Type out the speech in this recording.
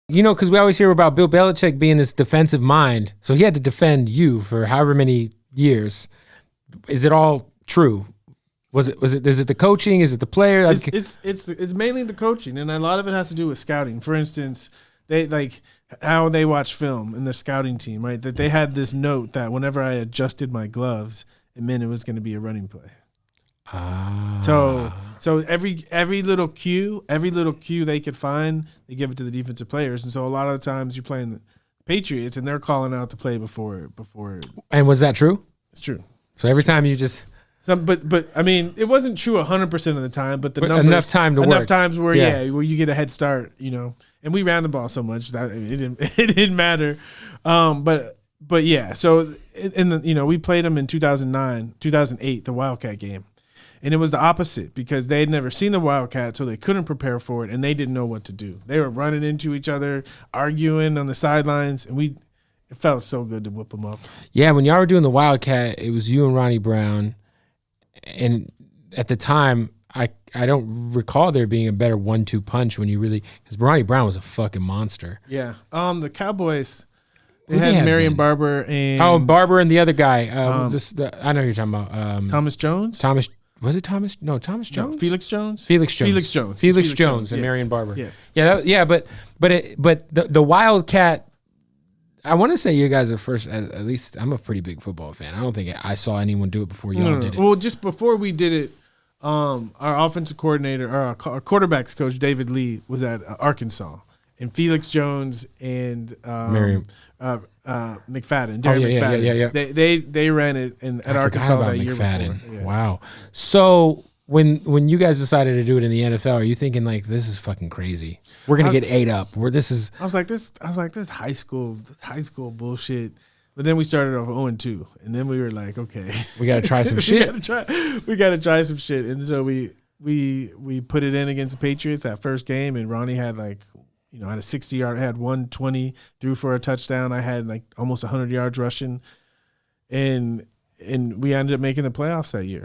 You know, because we always hear about Bill Belichick being this defensive mind, so he had to defend you for however many years. Is it all true? Is it the coaching? Is it the player? It's mainly the coaching, and a lot of it has to do with scouting. For instance, they like how they watch film in their scouting team, right? That they had this note that whenever I adjusted my gloves, it meant it was going to be a running play. So every little cue they could find, they give it to the defensive players. And so a lot of the times you're playing the Patriots and they're calling out the play before. And was that true? It's true. So every time you just. But I mean, it wasn't true 100% of the time, but numbers, enough time to work. Enough times where where you get a head start, you know. And we ran the ball so much that it didn't matter. But yeah, so we played them in 2008, the Wildcat game. And it was the opposite because they had never seen the Wildcat, so they couldn't prepare for it, and they didn't know what to do. They were running into each other, arguing on the sidelines, and it felt so good to whip them up. Yeah, when y'all were doing the Wildcat, it was you and Ronnie Brown, and at the time, I don't recall there being a better 1-2 punch when you really – because Ronnie Brown was a fucking monster. Yeah. The Cowboys – they had Marion Barber and – Barber and the other guy. I know who you're talking about. Thomas Jones? Was it Thomas? No, Thomas Jones. No, Felix Jones. Felix Jones and yes. Marion Barber. Yes. Yeah. But the Wildcat. I want to say you guys are first. At least I'm a pretty big football fan. I don't think I saw anyone do it before y'all did it. Well, just before we did it, our offensive coordinator, our quarterbacks coach David Lee was at Arkansas, and Felix Jones and Marion. McFadden, Darren McFadden. Yeah. They ran it at Arkansas that year before. Yeah. Wow. So when you guys decided to do it in the NFL, are you thinking like this is fucking crazy? We're gonna get ate up. I was like this high school bullshit. But then we started off 0-2, and then we were like, okay, we gotta try some shit. we gotta try some shit, and so we put it in against the Patriots that first game, and Ronnie had like. I had a 60-yard, I had 120, threw for a touchdown. I had like almost 100 yards rushing, and we ended up making the playoffs that year.